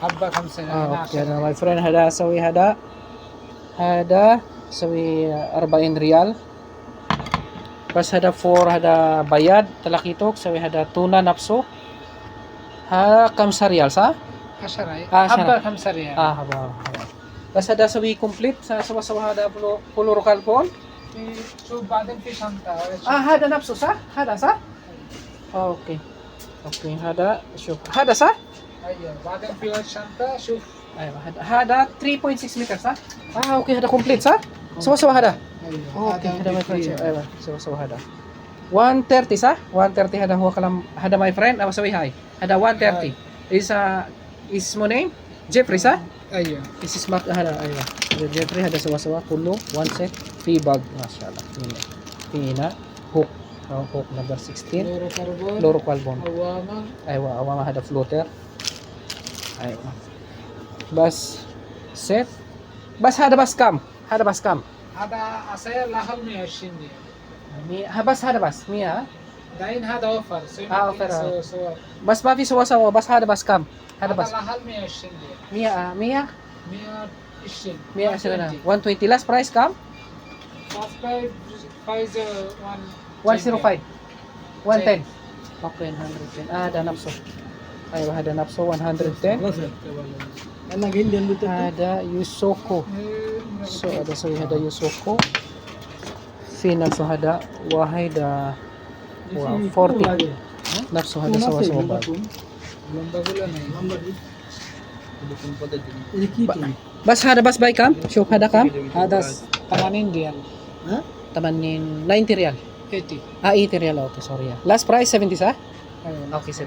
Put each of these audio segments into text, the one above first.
حبة 5 اوكي هذا ماي فريند هذا اسوي هذا اسوي 40 ريال بس هذا فور هذا بياض تلاقيتوك سوي هذا تونة نفسه هذا 5 ريال صح؟ 10 10. حبة 5 ريال. هذا بس هذا سوي كومبليت سوا هذا بلو روكال بون. شوف بعدين في شنطة. هذا نفسه صح؟ هذا صح؟ اوكي هذا شوف هذا صح؟ ايوه بعدين في الشنطة شوف. ايوه هذا 3.6 متر صح؟ اوكي هذا كومبليت صح؟ سوا هذا. ايوه اوكي هذا ماي فريند ايوه سوا هذا 130 صح؟ 130 هذا هو كلام هذا ماي فريند أو سوي هاي هذا 130 اسمه نيم جيفري صح؟ ايوه سمارت هذا ايوه جيفري هذا سوا كله 1 سيت في باج ما شاء الله في هنا هوك نمبر 16 فلوروكالبون عوامة. ايوه عوامة هذا فلوتر ايوه بس سيت بس هذا بس كم هذا عصير لها 120 ريال. بس هذا بس 100 داين هذا اوفر. اوفر سوا بس ما في سوا بس هذا بس كم هذا بس لها 120 ريال. 100 120 120 last price كم فايز 105 110 اوكي 110 هذا نفسه ايوه هذا نفسه 110 هذا يوسوكو هذا سوي هذا يوسوكو في نفسه هذا وهذا 40 نفسه هذا سوا بعض بس هذا بس باي كم شوف هذا كم هذا 80 ريال. 80 90 ريال 80. 80 ريال اوكي سوري last price 70 صح ايوه اوكي 70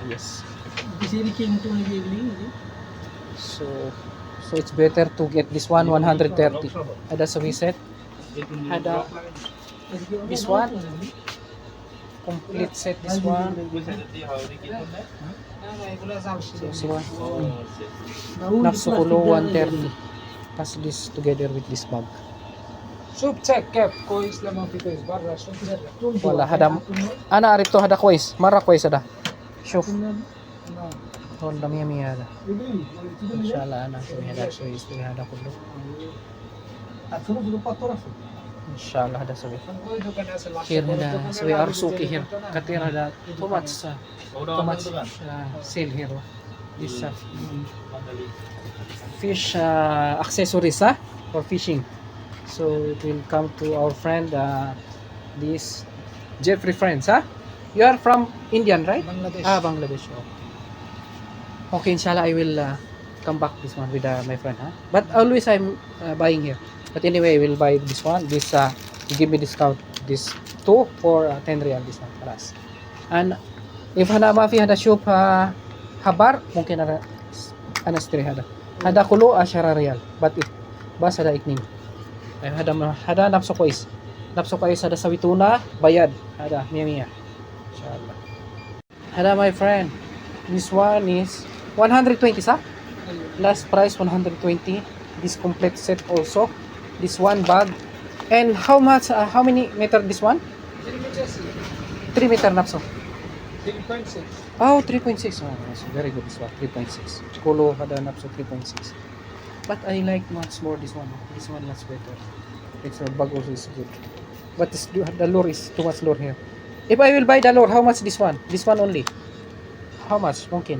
yes so it's better to get this one 130 هذا سوي set هذا this one complete set this one this one نفسه كله 130 plus this together with this bag شوف تشيك كيف كويس لما في كويس برا شوف والله هذا انا عرفته هذا كويس مره كويس هذا شوف والله 100 هذا ان شاء الله انا اسوي هذا كويس هذا كله ان شاء الله هذا اسوي كثير هذا اسوي ارسوكي هنا كثير هذا توماتس سيل هيرو this fish accessories for fishing so it will come to our friend this Jeffrey friends you are from Indian right Bangladesh. Bangladesh okay inshallah I will come back this one with my friend but always I'm buying here but anyway I will buy this one this give me discount this two for 10 real this one خلاص and if ما في هذا شوب خبر ممكن أنا أشتري هذا كله 10 ريال بس هذا اثنين هذا نفسه كويس هذا سوي تونة بياض هذا 100 إن شاء الله هذا my friend this one is 120 صح last price 120 this complete set also this one bag and how much how many meter this one 3 meter نفسه 3.6. Oh, 3.6. Oh, that's very good this one. 3.6. Kolo hada napso 3.6. But I like much more this one. This one much better. It's bag also is good. But the lure is too much lure here. If I will buy the lure, how much this one? This one only. How much? Mungkin.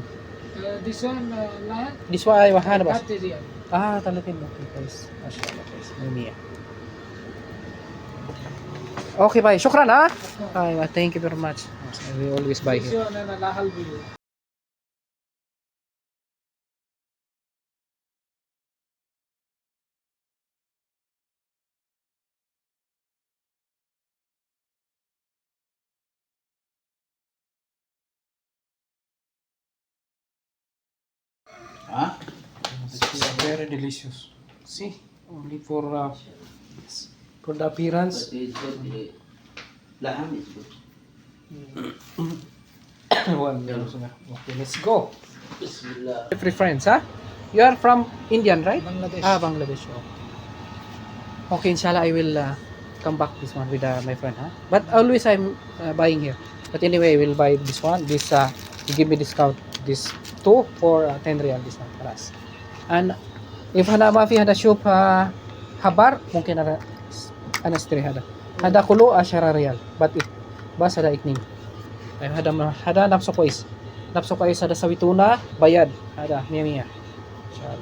This one lahat This one ay mahal ba? 30 riyal. Talatin mo. Okay, guys. Mashallah, guys. Mumia. Okay, bye. Shukran thank you very much. I will always buy here. Yun na lahal biyo. It's very delicious. See, only for the appearance. Okay, let's go. Every friends, You are from Indian, right? Bangladesh. Bangladesh. Okay, inshallah I will come back this one with my friend, But always I'm buying here. But anyway, I will buy this one. This you give me discount this two for 10 real this one for us. And if hana ma fi hada shop habar mungkin ada anastri hada kulo 10 real but it bas hada ikning ay hada napso ko is hada sawituna bayad hada miya miya. Inshallah.